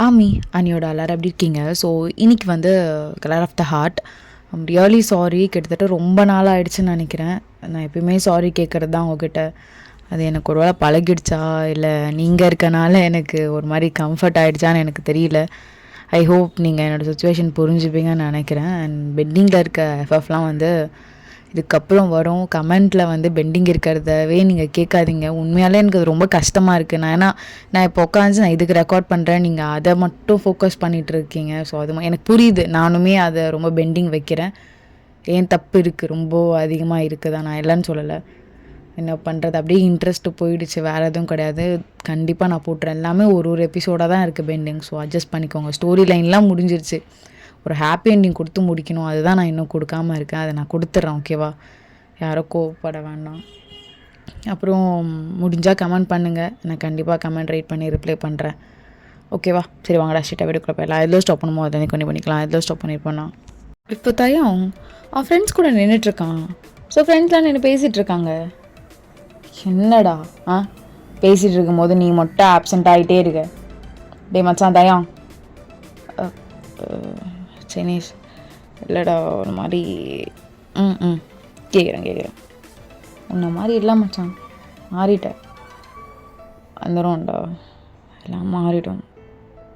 ஆமி அனியோட எல்லாரும் எப்படி இருக்கீங்க? ஸோ இன்னைக்கு வந்து colour of the heart. Really sorry, கிட்டத்தட்ட ரொம்ப நாள் ஆயிடுச்சுன்னு நினைக்கிறேன். நான் எப்பயுமே சாரி கேட்குறது தான் உங்ககிட்ட. அது எனக்கு ஒரு வேளை பழகிடுச்சா, இல்லை நீங்கள் இருக்கனால எனக்கு ஒரு மாதிரி கம்ஃபர்ட் ஆகிடுச்சான்னு எனக்கு தெரியல. ஐ ஹோப் நீங்கள் என்னோடய சுச்சுவேஷன் புரிஞ்சுப்பீங்கன்னு நினைக்கிறேன். அண்ட் பெட்டிங்கில் இருக்க எஃப்எஃப்லாம் வந்து இதுக்கப்புறம் வரும். கமெண்ட்டில் வந்து பெண்டிங் இருக்கிறதவே நீங்கள் கேட்காதீங்க. உண்மையாலே எனக்கு அது ரொம்ப கஷ்டமாக இருக்குது. நான் இப்போ உட்காந்து நான் இதுக்கு ரெக்கார்ட் பண்ணுறேன், நீங்கள் அதை மட்டும் ஃபோக்கஸ் பண்ணிகிட்டு இருக்கீங்க. ஸோ அது எனக்கு புரியுது. நானுமே அதை ரொம்ப பெண்டிங் வைக்கிறேன். ஏன் தப்பு இருக்குது, ரொம்ப அதிகமாக இருக்குது தான், நான் இல்லைன்னு சொல்லலை. என்ன பண்ணுறது, அப்படியே இன்ட்ரெஸ்ட்டு போயிடுச்சு, வேறு எதுவும் கிடையாது. கண்டிப்பாக நான் போட்டுறேன். எல்லாமே ஒரு எபிசோடாக தான் இருக்குது பெண்டிங். ஸோ அட்ஜஸ்ட் பண்ணிக்கோங்க. ஸ்டோரி லைன்லாம் முடிஞ்சிருச்சு. ஒரு ஹாப்பி எண்டிங் கொடுத்து முடிக்கணும், அதுதான் நான் இன்னும் கொடுக்காமல் இருக்கேன். அதை நான் கொடுத்துட்றேன், ஓகேவா? யாரோ கோவப்பட வேண்டாம். அப்புறம் முடிஞ்சால் கமெண்ட் பண்ணுங்கள். நான் கண்டிப்பாக கமெண்ட் ரைட் பண்ணி ரிப்ளை பண்ணுறேன், ஓகேவா? சரி வாங்கடா, ஸ்ட்ரிக்டாக வீடியோக்குள்ள போயிடலாம். எதில் ஸ்டாப் பண்ணுமோ அதை கொஞ்சம் பண்ணிக்கலாம். எதில் ஸ்டாப் பண்ணியிருப்போன்னா இப்போ தயம் அவன் ஃப்ரெண்ட்ஸ் கூட நின்றுட்டுருக்கான். ஸோ ஃப்ரெண்ட்ஸ்லாம் நின்று பேசிகிட்டு இருக்காங்க. என்னடா பேசிகிட்டு இருக்கும்போது நீ மட்டும் ஆப்சண்ட் ஆகிட்டே இருக்க. டே மச்சான் தயம். சைனீஸ் இல்லைடா, ஒரு மாதிரி கேட்குறேன். உன்னை மாதிரி இல்லை மச்சான், மாறிட்டேன். வந்துடும்டா, எல்லாம் மாறிடும்,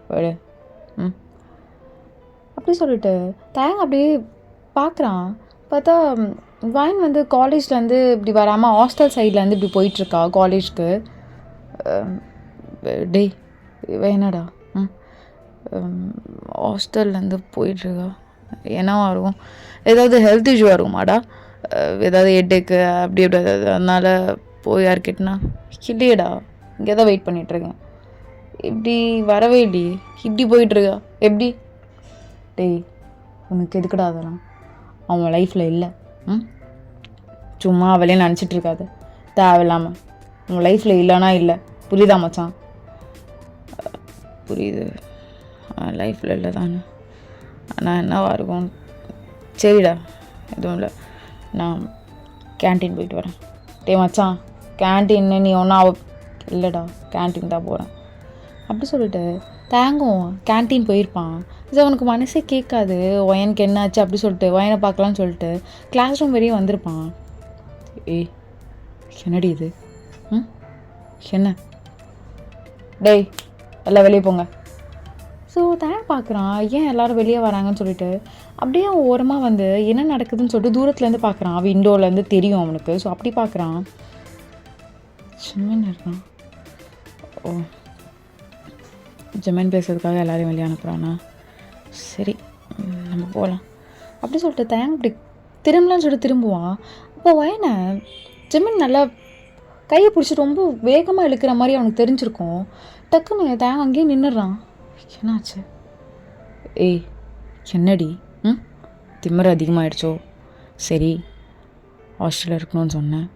போய்டு. அப்படி சொல்லிட்டு தேங்க அப்படியே பார்க்குறான். பார்த்தா வாயின் வந்து காலேஜ்லேருந்து இப்படி வராமல் ஹாஸ்டல் சைட்லேருந்து இப்படி போயிட்டுருக்கா காலேஜ்க்கு. டேய் என்னடா ஹாஸ்டல்லேருந்து போயிட்டுருக்கா? என்னவா இருக்கும்? ஏதாவது ஹெல்த் இஷ்யூ இருக்குமாடா? ஏதாவது ஹெட்டேக்கு அப்படி எப்படி ஏதாவது, அதனால் போய் யார்கிட்டனா? இல்லையடா, இங்கே தான் வெயிட் பண்ணிகிட்ருக்கேன். இப்படி வரவே இல்லையே, இப்படி போயிட்டுருக்கா எப்படி? டேய் உனக்கு எதுக்குடா அதெல்லாம்? அவன் லைஃப்பில் இல்லை. சும்மா அவளையும் நினச்சிட்ருக்காது தேவையில்லாமல். உன் லைஃப்பில் இல்லைனா இல்லை, புரியுதா மச்சான்? புரியுது, லைஃப்பில் இல்லை தானே. ஆனால் என்னவா இருக்கும்? சரிடா, எதுவும் இல்லை, நான் கேன்டீன் போயிட்டு வரேன். டே மச்சான், கேன்டீன்னு நீ ஒன்றா இல்லைடா, கேன்டீன் தான் போகிறேன் அப்படி சொல்லிட்டு தேங்கும் கேன்டீன் போயிருப்பான். இது அவனுக்கு மனசே கேட்காது. ஒயனுக்கு என்ன ஆச்சு அப்படி சொல்லிட்டு ஒயனை பார்க்கலான்னு சொல்லிட்டு கிளாஸ் ரூம் வரையும் வந்திருப்பான். ஏய் என்னடி இது? என்ன? டேய் எல்லாம் வெளியே போங்க. ஸோ தேங் பார்க்குறான், ஏன் எல்லோரும் வெளியே வராங்கன்னு சொல்லிட்டு அப்படியே ஓரமாக வந்து என்ன நடக்குதுன்னு சொல்லிட்டு தூரத்துலேருந்து பார்க்குறான். விண்டோலேருந்து தெரியும் அவனுக்கு. ஸோ அப்படி பார்க்குறான். ஜிம்மன் இருக்கான். ஓ, ஜிம்மன் பேசுறதுக்காக எல்லோரையும் வெளியே அனுப்புகிறானா? சரி நம்ம போகலாம் அப்படி சொல்லிட்டு தேங் அப்படி திரும்பலான்னு சொல்லிட்டு திரும்புவான். அப்போ வயனை ஜிம்மன் நல்லா கையை பிடிச்சி ரொம்ப வேகமாக இழுக்கிற மாதிரி அவனுக்கு தெரிஞ்சிருக்கும். டக்குன்னு தேங் அங்கேயே நின்றுறான். என்னாச்சு? ஏய் என்னடி, திமிரு அதிகமாகிடுச்சோ? சரி ஹாஸ்டலில் இருக்கணும்னு சொன்னேன்,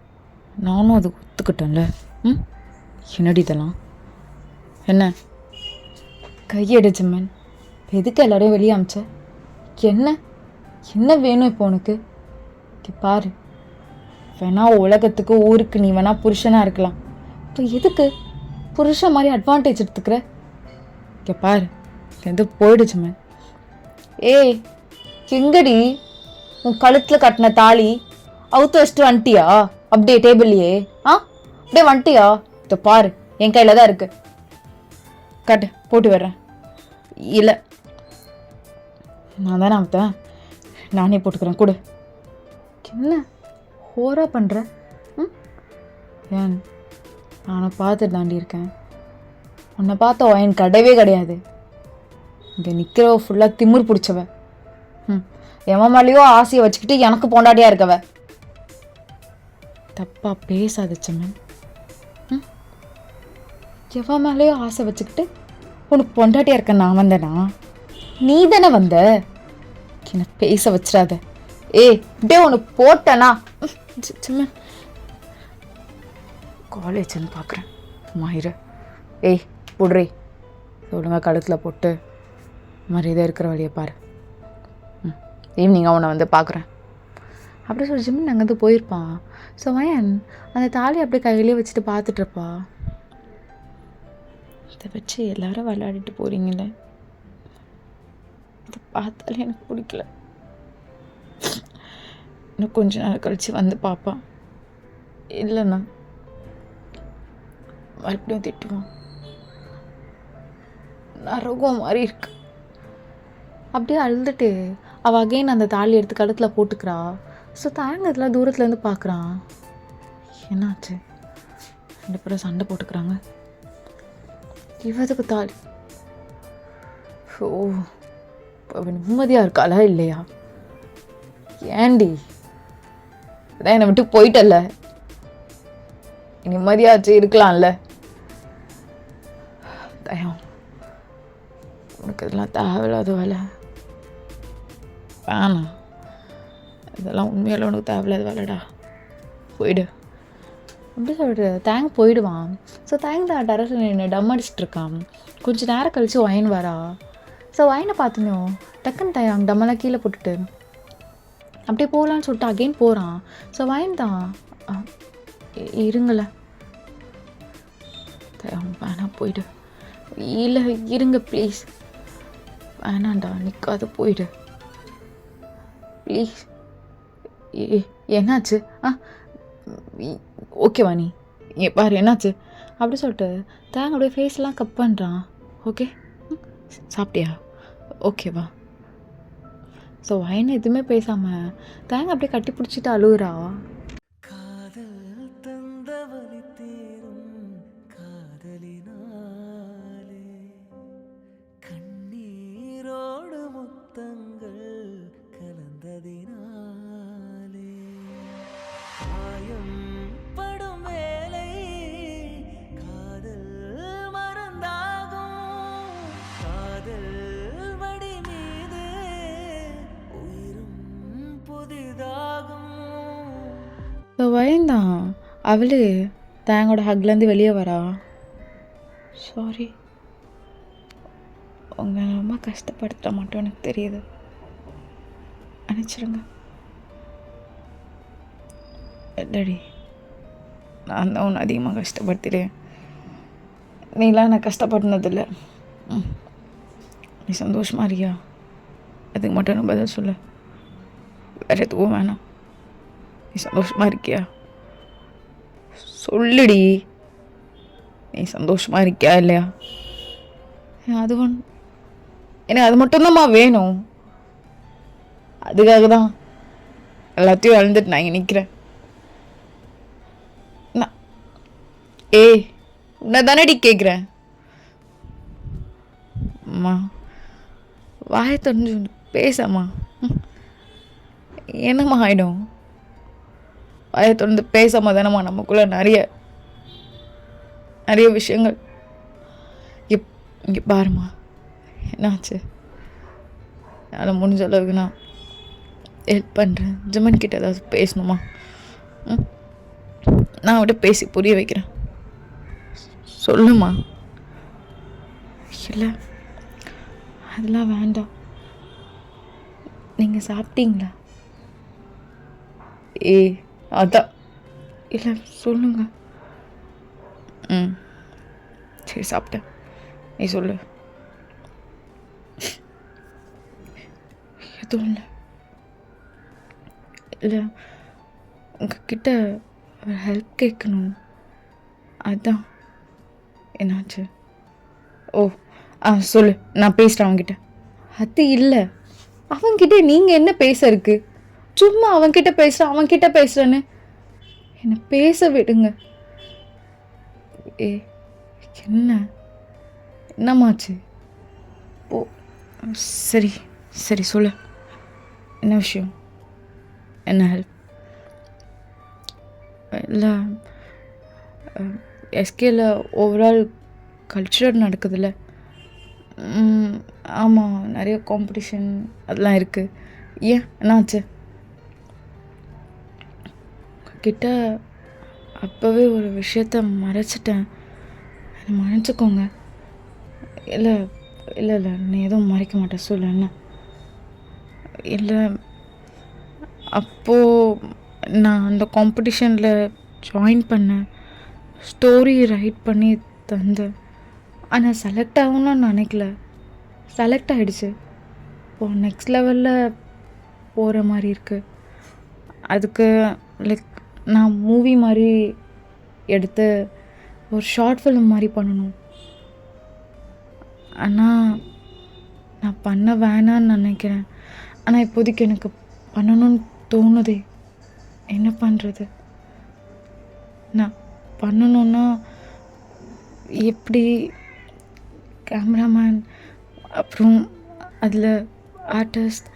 நானும் அது ஒத்துக்கிட்டேன்ல. என்னடி இதெல்லாம்? என்ன கையெடு ஜிம்மன், எதுக்கு எல்லாரையும் வெளியே அமிச்ச? என்ன என்ன வேணும் இப்போ உனக்கு? பாரு, வேணா உலகத்துக்கு ஊருக்கு நீ வேணா புருஷனாக இருக்கலாம், இப்போ எதுக்கு புருஷன் மாதிரி அட்வான்டேஜ் எடுத்துக்கிற? பாரு எது போயிடுச்சுமே. ஏய் எங்கடி உன் கழுத்தில் கட்டின தாலி அவுத்து வச்சுட்டு வந்துட்டியா? அப்படியே டேபிள்லையே அப்படியே வந்துட்டியா? இதை பாரு, என் கையில் தான் இருக்கு, கட்டு போட்டு வர்றேன். இல்லை நான் தானே அவுத்தேன், நானே போட்டுக்கிறேன், கொடு. என்ன ஹோரா பண்ணுற? ஏன் நானை பார்த்துட்டு தாண்டி இருக்கேன், உன்னை பார்த்த ஒயன் கிடையவே கிடையாது. இங்கே நிற்கிறவ ஃபுல்லாக திமிர் பிடிச்சவ. எவன் மேலேயோ ஆசையை வச்சுக்கிட்டு எனக்கு பொண்டாட்டியாக இருக்கவ. தப்பாக பேசாத சம்மன். எவன் மேலேயோ ஆசை வச்சுக்கிட்டு உனக்கு பொண்டாட்டியாக இருக்க நான் வந்தேனா? நீ தானே வந்த. என்ன பேச வச்சிடாத. ஏய் இப்படியே உனக்கு போட்டேனா? சம்மன் காலேஜ்னு பார்க்குறேன் மாயிரு. ஏய் போடுறே, ஒழுங்காக கழுத்தில் போட்டு மரியாதை இருக்கிற வழியை பாரு. ஈவினிங் அவனை வந்து பார்க்குறேன் அப்படி சொல்லி ஜிம்மன் அங்கேருந்து போயிருப்பான். ஸோ வயன் அந்த தாலி அப்படியே கையிலே வச்சுட்டு பார்த்துட்ருப்பா. இதை வச்சு எல்லாரும் விளையாடிட்டு போகிறீங்களே, இதை பார்த்தாலே எனக்கு பிடிக்கல. இன்னும் கொஞ்ச நாள் கழித்து வந்து பார்ப்பான். இல்லைண்ணா மறுபடியும் திட்டுவான். நரகம் மாதிரி இருக்கு. அப்படியே அழுதுட்டு அவள் அகைன் அந்த தாலி எடுத்து கழுத்தில் போட்டுக்கிறா. ஸோ தாங்கத்தில் தூரத்துலேருந்து பார்க்குறான். என்னாச்சு? 2 பேரும் சண்டை போட்டுக்கிறாங்க. இவதுக்கு தாலி. ஓ, அவன் நிம்மதியாக இருக்காளா இல்லையா? ஏண்டி அதான் என்னை விட்டு போயிட்டல்ல, நிம்மதியாச்சு இருக்கலாம்ல. தயம், உனக்கு இதெல்லாம் தேவையில்லாத வேலை வேணாம். இதெல்லாம் உண்மையில உனக்கு தேவையில்லாத வேலைடா, போயிடு அப்படி சொல்லிட்டு தேங்க போயிடுவான். ஸோ தேங்க தான் டெரஸில் நின்று டம் அடிச்சுட்டு இருக்கான். கொஞ்சம் நேரம் கழித்து ஒயின் வரா. ஸோ ஒயினை பார்த்துனோம் டக்குன்னு தயாங் டம்மெல்லாம் கீழே போட்டுட்டு அப்படியே போகலான்னு சொல்லிட்டு அகெயின் போகிறான். ஸோ ஒயின் தான் இருங்கள தயாங் வேணாம் போயிடு. இல்லை இருங்க ப்ளீஸ், வேணாண்டா நிற்காத போயிடு ப்ளீஸ். என்னாச்சு? ஓகேவா நீ பாரு என்னாச்சு அப்படி சொல்லிட்டு தேங்க அப்படியே ஃபேஸ்லாம் கப் பண்ணுறான். ஓகே சாப்பிட்டியா? ஓகேவா? ஸோ வயனை எதுவுமே பேசாமல் தேங்க அப்படியே கட்டி பிடிச்சிட்டு அழுகுறா. ஸோ வயந்தான் அவளு தேங்கோட ஹக்லேருந்து வெளியே வரா. சாரி, உங்களை ரொம்ப கஷ்டப்படுத்த மாட்டோம் எனக்கு தெரியுது, நினச்சிருங்க. இல்லடி, நான் தான் உன்னை அதிகமாக கஷ்டப்படுத்திடுவேன். நீலாம் நான் கஷ்டப்படுனதில்லை. நீ சந்தோஷமா இருக்கியா? அதுக்கு மட்டும் நான் பதில் சொல்ல, வேறு எதுவும் வேணாம். நீ சந்தோஷமா இருக்கியா? சொல்லுடி, நீ சந்தோஷமா இருக்கியா இல்லையா? அது எனக்கு அது மட்டும்தான்மா வேணும். அதுக்காக தான் எல்லாத்தையும் இழந்துட்டு நான் இங்கே நிற்கிறேன். உன்னை தானடி கேட்குறேன். அம்மா வாயை தெரிஞ்சு பேசம்மா. என்னம்மா ஆகிடும்? வாயை தொடர்ந்து பேசாம தானம்மா நமக்குள்ள நிறைய விஷயங்கள். இங்கே பாருமா, என்னாச்சு? என்னால் முடிஞ்ச அளவுக்கு நான் ஹெல்ப் பண்ணுறேன். ஜமன் கிட்ட ஏதாவது பேசணுமா? நான் அவட்ட பேசி புரிய வைக்கிறேன். சொல்லுமா. இல்லை அதெல்லாம் வேண்டாம். நீங்கள் சாப்பிட்டீங்களா? அதான். இல்லை சொல்லுங்க. சரி சாப்பிட்டேன். நீ சொல்லு. எதுவும் இல்லை. இல்லை உங்ககிட்ட ஒரு ஹெல்ப் கேட்கணும், அதான். என்னாச்சு? சொல்லு, நான் பேசுகிறேன் அவன்கிட்ட. அது இல்லை, அவன்கிட்ட நீங்கள் என்ன பேச இருக்கு? சும்மா அவன்கிட்ட பேசுகிறேன்னு என்னை பேச விடுங்க. என்னமாச்சு? சரி சரி சொல்லு, என்ன விஷயம்? என்ன ஹெல்ப்? இல்லை எஸ்கேல ஓவரால் கல்ச்சர் நடக்குதுல்ல. ஆமாம், நிறைய காம்படிஷன் அதெல்லாம் இருக்குது. ஏன் என்னாச்சு? கிட்ட அப்போவே ஒரு விஷயத்த மறைச்சிட்டேன், மன்னிச்சுக்கோங்க. இல்லை இல்லை இல்லை நீ எதுவும் மறைக்க மாட்டேன், சொல்லு என்ன? இல்லை அப்போது நான் அந்த காம்படிஷனில் ஜாயின் பண்ணேன், ஸ்டோரி ரைட் பண்ணி தந்தேன். ஆனால் செலக்ட் ஆகணும்னு நினைக்கல. செலக்ட் ஆகிடுச்சு. இப்போது நெக்ஸ்ட் லெவலில் போகிற மாதிரி இருக்குது. அதுக்கு லைக் நான் மூவி மாதிரி எடுத்து ஒரு ஷார்ட் ஃபிலிம் மாதிரி பண்ணணும். ஆனால் நான் பண்ண வேணான்னு நினைக்கிறேன். ஆனால் இப்போதைக்கு எனக்கு பண்ணணும்னு தோணுதே. என்ன பண்ணுறது? நான் பண்ணணுன்னா எப்படி? கேமராமேன் அப்புறம் அதில் ஆர்டிஸ்ட்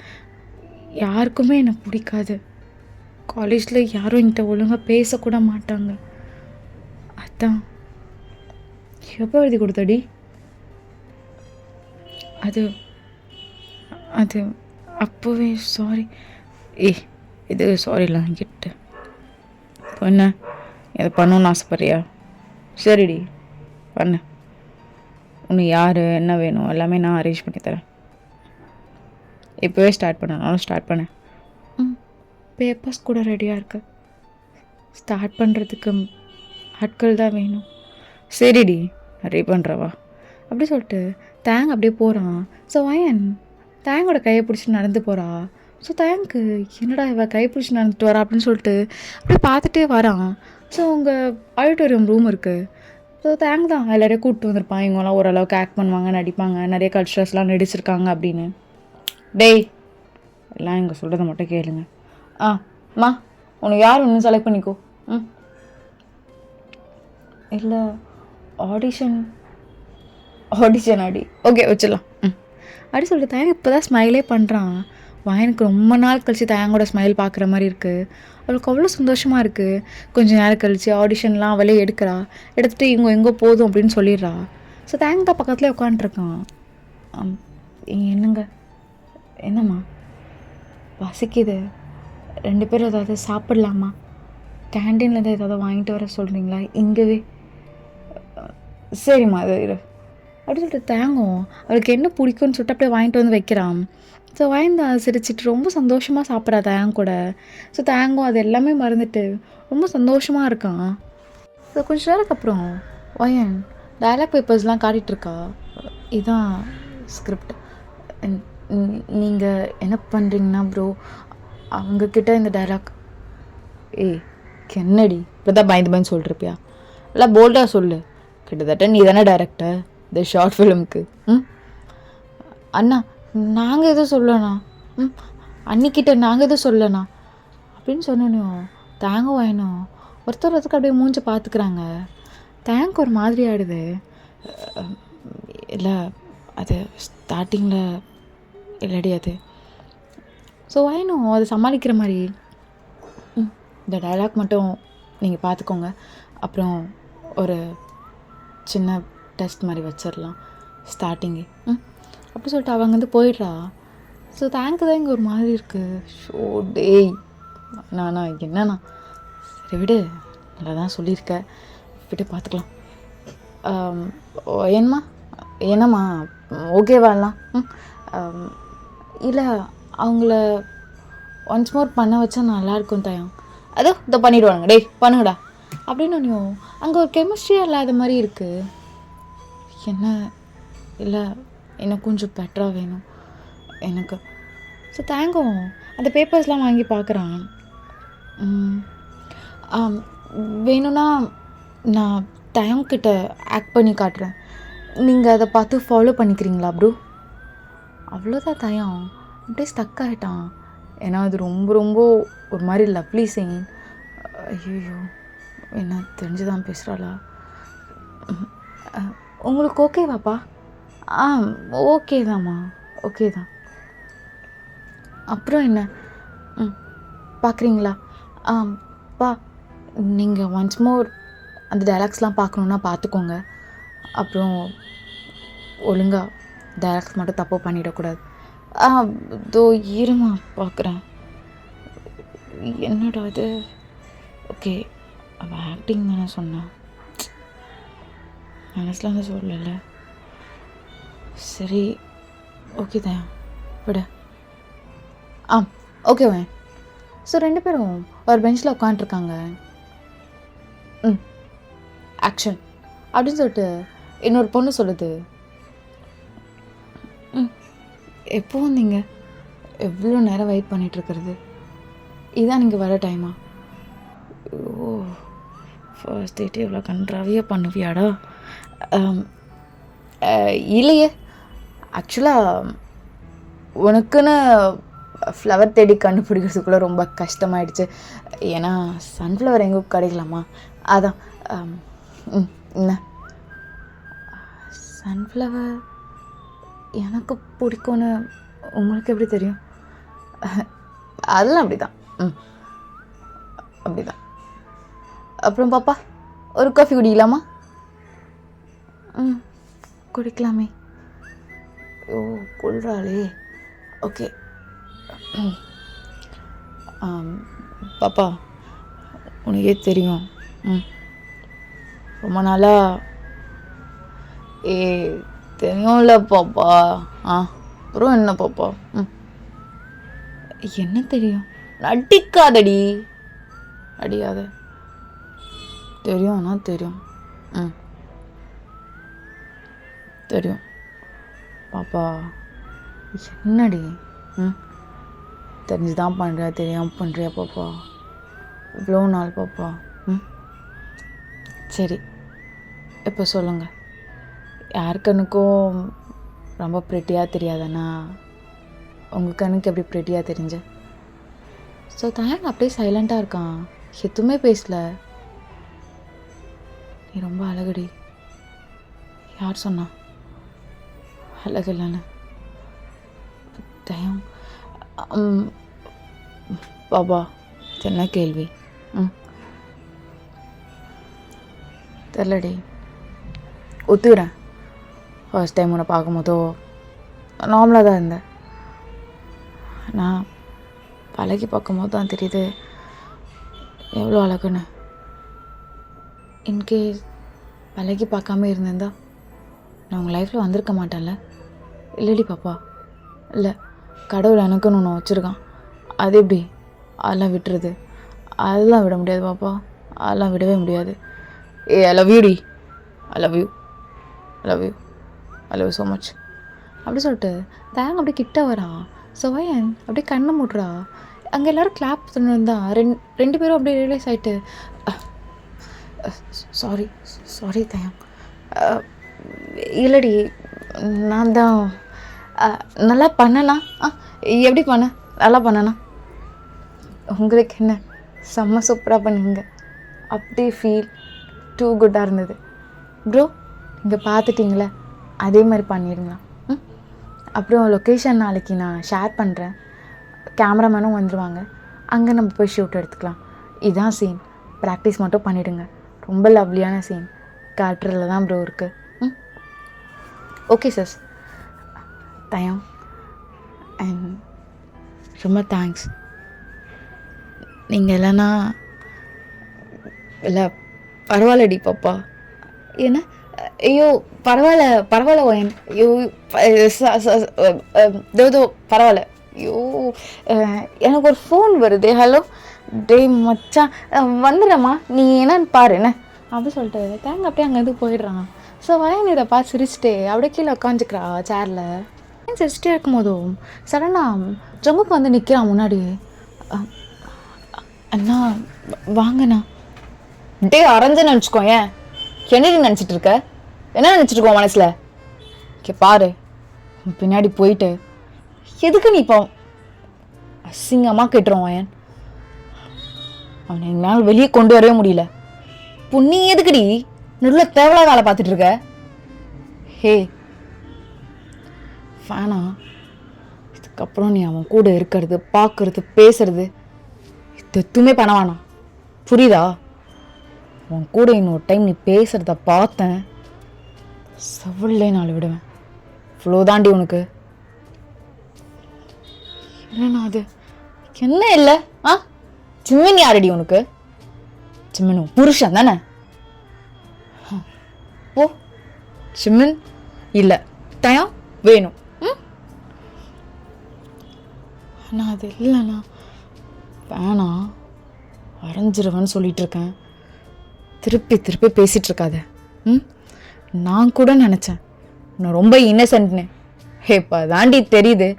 யாருக்குமே எனக்கு பிடிக்காது. காலேஜில் யாரும் என்கிட்ட ஒழுங்காக பேசக்கூட மாட்டாங்க. அதான். எப்போ எழுதி கொடுத்தடி? அது அது அப்போவே சாரி. இது சாரிலாம் கிட்ட இப்போ என்ன இதை பண்ணணுன்னு ஆசைப்பட்றியா? சரிடி பண்ணு. உன்னை யார் என்ன வேணும் எல்லாமே நான் அரேஞ்ச் பண்ணி தரேன். இப்போவே ஸ்டார்ட் பண்ணனாலும் ஸ்டார்ட் பண்ணேன். பேப்பர்ஸ் கூட ரெடியாக இருக்கு. ஸ்டார்ட் பண்ணுறதுக்கு ஆட்கள் தான் வேணும். சரிடி ரெடி பண்ணுறவா அப்படி சொல்லிட்டு தேங் அப்படியே போகிறான். ஸோ வயன் தேங்கோட கையை பிடிச்சி நடந்து போகிறா. ஸோ தேங்க்கு என்னடா இவள் கையை பிடிச்சி நடந்துட்டு வரா அப்படின்னு சொல்லிட்டு அப்படியே பார்த்துட்டே வரான். ஸோ உங்கள் ஆடிட்டோரியம் ரூம் இருக்குது. ஸோ தேங்க் தான் எல்லோரையும் கூப்பிட்டு வந்திருப்பான். இவங்களாம் ஓரளவுக்கு ஆக்ட் பண்ணுவாங்க, நடிப்பாங்க, நிறைய கல்ச்சரல்ஸ்லாம் நடிச்சிருக்காங்க அப்படின்னு. டேய் எல்லாம் இங்கே சொல்கிறத மட்டும் கேளுங்க. அம்மா உனக்கு யார் இன்னும் செலக்ட் பண்ணிக்கோ. இல்லை ஆடிஷன் ஆடி ஓகே வச்சிடலாம். அப்படி சொல்லிட்டு தேங்க இப்போ தான் ஸ்மைலே பண்ணுறான். எனக்கு ரொம்ப நாள் கழிச்சு தேங்கோட ஸ்மைல் பார்க்குற மாதிரி இருக்குது. அவளுக்கு அவ்வளோ சந்தோஷமாக இருக்குது. கொஞ்சம் நேரம் கழிச்சு ஆடிஷன்லாம் அவளே எடுக்கிறா. எடுத்துகிட்டு இவங்க எங்கோ போதும் அப்படின்னு சொல்லிடுறா. ஸோ தேங்க தான் பக்கத்துலேயே உட்காண்ட்ருக்கான். என்னங்க என்னம்மா பசிக்குது, 2 பேரும் ஏதாவது சாப்பிட்லாமா? கேன்டீன்லேருந்து ஏதாவது வாங்கிட்டு வர சொல்கிறீங்களா? இங்கேவே சரிம்மா அது இரு அப்படி சொல்லிட்டு தேங்கும். அவளுக்கு என்ன பிடிக்கும்னு சொல்லிட்டு அப்படியே வாங்கிட்டு வந்து வைக்கிறான். ஸோ வாய்ந்தா சிரிச்சிட்டு ரொம்ப சந்தோஷமாக சாப்பிட்றா தேங்க கூட. ஸோ தேங்கும் அது எல்லாமே மறந்துட்டு ரொம்ப சந்தோஷமாக இருக்கான். ஸோ கொஞ்ச நேரத்துக்கு அப்புறம் வயன் டயலாக் பேப்பர்ஸ்லாம் காட்டிகிட்ருக்கா. இதுதான் ஸ்கிரிப்ட். நீங்கள் என்ன பண்ணுறீங்கன்னா ப்ரோ அவங்கக்கிட்ட இந்த டைலாக் கென்னடி இப்போதான் பயந்து சொல்லிருப்பியா? இல்லை போல்டாக சொல்லு. கிட்டத்தட்ட நீ தானே டைரக்டர் இந்த ஷார்ட் ஃபிலிமுக்கு. அண்ணா நாங்கள் எதுவும் சொல்லணா? அன்னிக்கிட்ட நாங்கள் எதுவும் சொல்லணா அப்படின்னு சொன்னோம். தேங்க வாயினோம் ஒருத்தருக்கு அப்படியே மூஞ்சி பார்த்துக்குறாங்க. தேங்க் ஒரு மாதிரி ஆகிடுது. இல்லை அது ஸ்டார்டிங்கில் இல்லடி அது. ஸோ வாயினோம் அது சமாளிக்கிற மாதிரி இந்த டைலாக் மட்டும் நீங்கள் பார்த்துக்கோங்க. அப்புறம் ஒரு சின்ன டெஸ்ட் மாதிரி வச்சிடலாம் ஸ்டார்டிங்கு அப்படி சொல்லிட்டு அவங்க வந்து போயிடுறா. ஸோ தேங்க்கு தான் இங்கே ஒரு மாதிரி இருக்குது. ஷோ டேய் நானா என்னண்ணா சரி விடு, நல்லா தான் சொல்லியிருக்க, விட்டு பார்த்துக்கலாம். என்னம்மா ஓகேவாலாம்? இல்லை அவங்கள ஒன்ஸ் மோர் பண்ண வச்சா நல்லாயிருக்கும் தயம். அதோ இதை பண்ணிவிடுவாங்க. டேய் பண்ணுங்கடா அப்படின்னு ஒன்றும் அங்கே ஒரு கெமிஸ்ட்ரியாக இல்லாத மாதிரி இருக்குது. என்ன இல்லை எனக்கு கொஞ்சம் பெட்டராக வேணும் எனக்கு. ஸோ தேங்கும் அந்த பேப்பர்ஸ்லாம் வாங்கி பார்க்குறான். வேணும்னா நான் தயங்கிட்ட ஆக்ட் பண்ணி காட்டுறேன், நீங்கள் அதை பார்த்து ஃபாலோ பண்ணிக்கிறீங்களா ப்ரோ? அவ்வளோதான் தயம் அப்படியே ஸ்டக் ஆகிட்டான். ஏன்னா அது ரொம்ப ரொம்ப ஒரு மாதிரி லவ்லி சீன். ஐயோ என்ன தெரிஞ்சுதான் பேசுகிறாளா? உங்களுக்கு ஓகேவாப்பா? ஓகே தான்மா, ஓகே தான். அப்புறம் என்ன பார்க்குறீங்களா? பா நீங்கள் ஒன்ஸ் மோர் அந்த டைலாக்ஸ்லாம் பார்க்கணுன்னா பார்த்துக்கோங்க. அப்புறம் ஒழுங்காக டைலாக்ஸ் மட்டும் தப்பு பண்ணிடக்கூடாது. இதோ இருமா பார்க்குறேன். என்னடா இது? ஓகே அவள் ஆக்டிங் தானே சொன்னான், மனசில் வந்து சொல்லல. சரி ஓகே தான் விட. ஓகேவா. ஸோ 2 பேரும் ஒரு பெஞ்சில் உட்காண்ட்ருக்காங்க. ஆக்ஷன் அப்படின்னு சொல்லிட்டு இன்னொரு பொண்ணு சொல்லுது. எப்போ வந்தீங்க? எவ்வளோ நேரம் வெயிட் பண்ணிகிட்ருக்கிறது? இதுதான் நீங்கள் வர டைமா? ஓ, ஃபர்ஸ்ட் டேட்டு எவ்வளோ கன்றாவியாக பண்ணுவியாடா? இல்லையே, ஆக்சுவலாக உனக்குன்னு ஃப்ளவர் தேடி கண்டுபிடிக்கிறதுக்குள்ளே ரொம்ப கஷ்டமாயிடுச்சு. ஏன்னா சன்ஃப்ளவர் எங்கே கிடைக்கலாமா, அதான். என்ன சன்ஃப்ளவர் எனக்கு பிடிக்கும்னு உங்களுக்கு எப்படி தெரியும்? அதெல்லாம் அப்படி தான். அப்படி தான். அப்புறம் பாப்பா, ஒரு காஃபி குடிக்கலாமா? குடிக்கலாமே. ஓ, கொள்றாளே. ஓகே. பாப்பா, உனக்கே தெரியும், ரொம்ப நாளாக தெரியும்ல பாப்பா. அப்புறம் என்ன பாப்பா? என்ன தெரியும்? நடிக்காதடி, அடியாத. தெரியும்னா தெரியும். தெரியும் பாப்பா. என்னடி? தெரிஞ்சுதான் பண்ணுறியா, தெரியாமல் பண்ணுறியா பாப்பா? இவ்வளோ நாள் பாப்பா. சரி, இப்போ சொல்லுங்கள், யார் கண்ணுக்கும் ரொம்ப ப்ரெட்டியாக தெரியாதானா? உங்கள் கண்ணுக்கு எப்படி ப்ரெட்டியாக தெரிஞ்ச? ஸோ தயங்க அப்படியே சைலண்ட்டாக இருக்கான், எதுவுமே பேசல. நீ ரொம்ப அழகுடி. யார் சொன்னா அழகு இல்லைன்னு? தயம் பாபா, என்ன கேள்வி? தெரிலடி, ஒத்துக்கிறேன். ஃபர்ஸ்ட் டைம் உன்னை பார்க்கும்போதோ நார்மலாக தான் இருந்தேன். நான் பழகி பார்க்கும்போது தான் தெரியுது எவ்வளோ அழகுன்னு. இன்கேஸ் பழகி பார்க்காம இருந்திருந்தா நான் உங்கள் லைஃப்பில் வந்திருக்க மாட்டேன்ல? இல்லடி பாப்பா, இல்லை, கடவுள் எனக்குன்னு ஒன்று வச்சுருக்கான். அது எப்படி? அதெல்லாம் விட்டுறது, அதெல்லாம் விட முடியாது பாப்பா, அதெல்லாம் விடவே முடியாது. ஐ லவ் யூ டி, I love you, I love you, I love you so much. அப்படி சொல்லிட்டு தேங்க அப்படியே கிட்ட வரான். சோயன் அப்படியே கண்ணை மூட்றா. அங்கே எல்லோரும் கிளாப் பண்ணிருந்தா ரெண்டு பேரும் அப்படியே ரியலைஸ் ஆகிட்டு, சாரி சாரி தயம், இல்லடி நான் தான் நல்லா பண்ணனா. எப்படி பண்ண? நல்லா பண்ணனா? உங்களுக்கு என்ன, செம்ம சூப்பராக பண்ணுங்க. அப்படி ஃபீல் டூ குட்டாக இருந்தது ப்ரோ. நீங்கள் பார்த்துட்டிங்களே, அதே மாதிரி பண்ணிடுங்களா? அப்புறம் லொக்கேஷன் நாளைக்கு நான் ஷேர் பண்ணுறேன், கேமராமேனும் வந்துடுவாங்க, அங்கே நம்ம போய் ஷூட் எடுத்துக்கலாம். இதுதான் சீன், ப்ராக்டிஸ் மட்டும் பண்ணிவிடுங்க. ரொம்ப லவ்லியான சீன், காட்டுறதுல தான் ப்ரோ இருக்குது. Okay sir. தயம் அண்ட் ரொம்ப தேங்க்ஸ். நீங்கள் இல்லைன்னா இல்லை, பரவாயில்லடி பாப்பா. என்ன? ஐயோ பரவாயில்ல பரவாயில்ல ஓயன். ஐயோ தேவதோ பரவாயில்ல. ஐயோ எனக்கு ஒரு ஃபோன் வருது. ஹலோ டே மச்சான், வந்துடுறேம்மா, நீ என்னன்னு பாரு என்ன அப்படி சொல்லிட்டு தேங்க அப்படியே அங்கேருந்து போயிடுறான். ஸோ வயன் இதை பார்த்து சிரிச்சுட்டே அப்படியே கீழே உட்காந்துக்கிறா சேரில். சிரிச்சிட்டே இருக்கும் போதும் சடனாக ஜங்குக்கு வந்து நிற்கிறான் முன்னாடி. அண்ணா வாங்கண்ணா. டே அரைஞ்சு நினச்சிக்கோ. ஏன் என்னடி நினச்சிட்டு இருக்க? என்ன நினச்சிட்டு இருக்கோம் மனசில்? பாரு, பின்னாடி போயிட்டு எதுக்கு நீ இப்போ அசிங்கமாக கேட்டுருவான் ஏன்? அவனை எங்களால் வெளியே கொண்டு வரவே முடியல. பொண்ணி எதுக்குடி நடுவில் தேவையில்லாத வேலை பார்த்துட்டு இருக்க? ஹே ஃபேனா, இதுக்கப்புறம் நீ அவன் கூட இருக்கிறது, பார்க்கறது, பேசுறது எதுவுமே பண்ண வேணாம், புரியுதா? உன் கூட இன்னொரு டைம் நீ பேசுகிறத பார்த்தேன், செவல்லே நாள் விடுவேன். இவ்வளோ தாண்டி உனக்கு. இல்லைண்ணா அது என்ன இல்லை? சிம்மன் யாரடி உனக்கு? சிம்மன் புருஷன் தானே? ஓ சிம்மன் இல்லை, தயம் வேணும். அண்ணா அது இல்லைண்ணா, வேணா வரைஞ்சிருவேன்னு சொல்லிட்டு இருக்கேன். திருப்பி திருப்பி பேசிகிட்டு இருக்காத. நான் கூட நினச்சேன் நான் ரொம்ப இன்னசென்ட்னு. இப்போ தாண்டி தெரியுது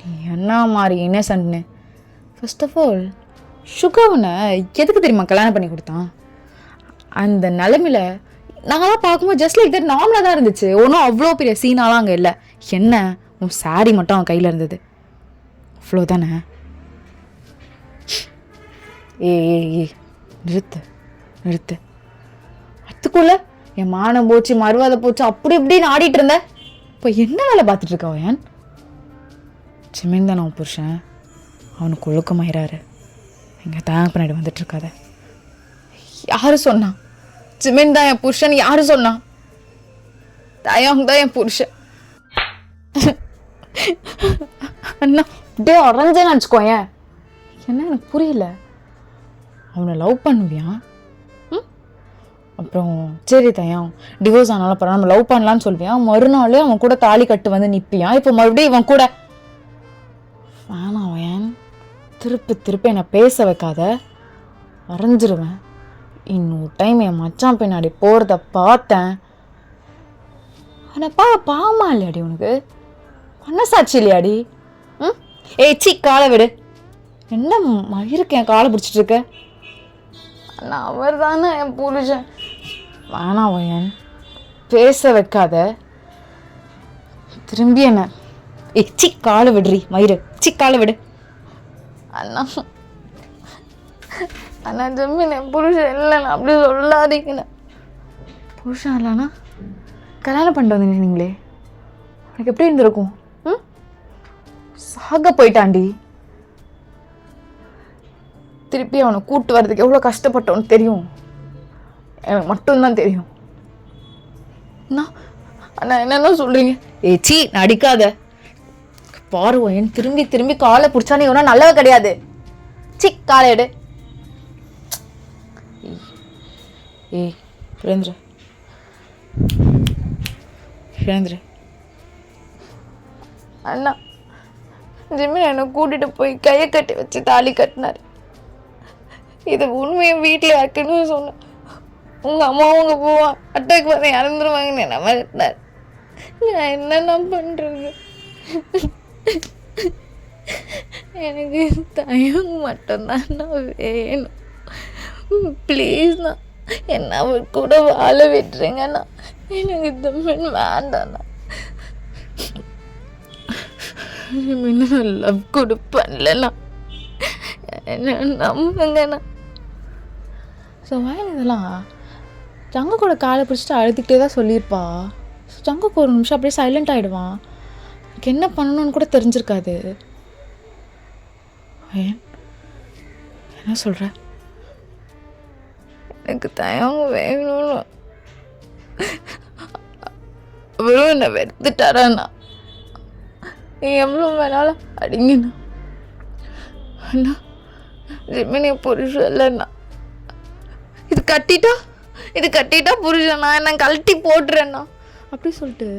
நீ என்ன மாதிரி இன்னசென்ட்னு. ஃபர்ஸ்ட் ஆஃப் ஆல் சுகாவனை எதுக்கு தெரியுமா கல்யாணம் பண்ணி கொடுத்தான்? அந்த நிலைமையில் நாங்களாம் பார்க்கும்போது ஜஸ்ட் லைக் தட் நார்மலாக தான் இருந்துச்சு. ஒன்றும் அவ்வளோ பெரிய சீனாலாம் அங்கே இல்லை. என்ன உன் சாரி மட்டும் அவன் கையில் இருந்தது, அவ்வளோ தானே. ஏ நிறுத்து நிறுத்து. அதுக்குள்ள என் மானம் போச்சு மறுவாதை போச்சு அப்படி இப்படின்னு ஆடிட்டு இருந்த. இப்போ என்ன வேலை பார்த்துட்டு இருக்கான் ஏன்? ஜிமின் தானே அவன் புருஷன், அவனுக்கு ஒழுக்கமாயிராரு. எங்கள் தாங்க பின்னாடி வந்துட்டு இருக்காத. யாரு சொன்னான் ஜிமின் தான் என் புருஷன்? யாரு சொன்னான்? தயாங் தான் என் புருஷன். அண்ணா அப்படியே உறைஞ்சேன்னு வச்சுக்கோயேன். என்ன எனக்கு புரியல. அவனை லவ் பண்ணுவியா? அப்புறம் சரி தயம் டிவோர்ஸ் ஆனாலும் பரவாயில்ல நம்ம லவ் பண்ணலான்னு சொல்லுவியான். மறுநாள் அவன் கூட தாலி கட்டு வந்து நிற்பியான். இப்போ மறுபடியும் இவன் கூட வேணாம். அவன் திருப்பி திருப்பி என்னை பேச வைக்காத, வரைஞ்சிருவேன். இன்னொரு டைம் என் மச்சான் பின்னாடி போகிறத பார்த்தேன். அவனை பாவமா இல்லையாடி உனக்கு? மனசாட்சி இல்லையாடி? ஏச்சி காலை விடு. என்ன மயிருக்கு என் காலை பிடிச்சிட்டு இருக்க? அண்ணா அவர் தானே என் புருஷன். வேணாம் வயன், பேச வைக்காத. திரும்பி என்ன சி காலை விடுறி மயிறு, சி காலை விடு. அண்ணா அண்ணா ஜம்மீன் என் புருஷன் இல்லைண்ணா அப்படி சொல்லாதீங்கண்ணா. புருஷன் இல்லைண்ணா கல்யாணம் பண்ணிட்டு வந்தீங்க நீங்களே, எனக்கு எப்படி இருந்திருக்கும்? சாக போயிட்டாண்டி. திருப்பி அவனை கூட்டு வர்றதுக்கு எவ்வளோ கஷ்டப்பட்டவனு தெரியும், எனக்கு மட்டும்தான் தெரியும். அண்ணா என்னென்ன சொல்கிறீங்க? ஏச்சி நடிக்காத. பாருவன் திரும்பி திரும்பி காலை பிடிச்சா நீ ஒன்றும் நல்லவ கிடையாது. சி காலை எடு. ஏய் சுரேந்திர சுரேந்திர. அண்ணா ஜிம்மின் என்னை கூட்டிட்டு போய் கையை கட்டி வச்சு தாலி கட்டினார். இது உண்மையை வீட்டில் யாருக்குன்னு சொன்னேன். உங்கள் அம்மாவும் உங்கள் போவா அட்டாக் பண்ணி இறந்துருவாங்கன்னு என்ன மிரட்டினார். நான் என்னென்ன பண்ணுறது? எனக்கு தயம் மட்டும்தான் வேணும். ப்ளீஸ்ண்ணா என்ன அவர் கூட வாழ விட்டுறீங்கண்ணா. எனக்கு தமிழ் வேண்டாண்ணா. இன்னும் லவ் கொடுப்பேன்லண்ணா, என்ன நம்புங்கண்ணா. ஸோ வயல் இதெல்லாம் ஜங்க கூட காலை பிடிச்சிட்டு அழுதுகிட்டே தான் சொல்லியிருப்பா. ஸோ ஜங்குக்கு ஒரு நிமிஷம் அப்படியே சைலண்ட் ஆகிடுவான். எனக்கு என்ன பண்ணணும்னு கூட தெரிஞ்சிருக்காது. ஏன் என்ன சொல்கிற? எனக்கு தயங்க வேணும்னு அவரும் என்னை வெறுத்துட்டாராண்ணா. நீ எவ்வளோ வேணாலும் அடிங்கண்ணா. அண்ணா ஜிமினிய புருஷன் இல்லைண்ணா. இது கட்டிட்டா புருஷன் நான் என்ன கழட்டி போட்டுறேண்ணா அப்படி சொல்லிட்டு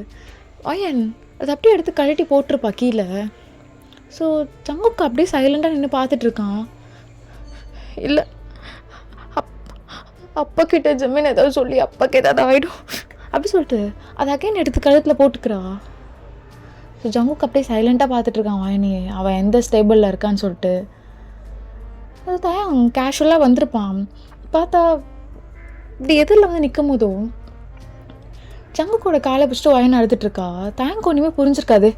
ஐயன் அதை அப்படியே எடுத்து கழட்டி போட்டிருப்பா கீழே. ஸோ ஜங்குக்கு அப்படியே சைலண்டாக நின்று பார்த்துட்ருக்கான். இல்லை அப்பா கிட்ட ஜமீன் ஏதாவது சொல்லி அப்பாக்கு ஏதாவது ஆகிடும் அப்படி சொல்லிட்டு அதை அகைன் எடுத்து கழுத்தில் போட்டுக்கிறா. ஸோ ஜங்குக்கு அப்படியே சைலண்ட்டாக பார்த்துட்ருக்கான் வாயனியே அவன் எந்த ஸ்டேபிளில் இருக்கான்னு சொல்லிட்டு. அது தான் கேஷுவலாக வந்திருப்பான். பார்த்தா இப்படி எதிரில் வந்து நிற்கும் போதும் ஜங்குக்கோட காலை பிடிச்சிட்டு வயன் அழுதுட்ருக்கா. தேங்க் ஒன்றுமே புரிஞ்சிருக்காது.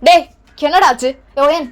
டே என்னடாச்சு? ஓயன்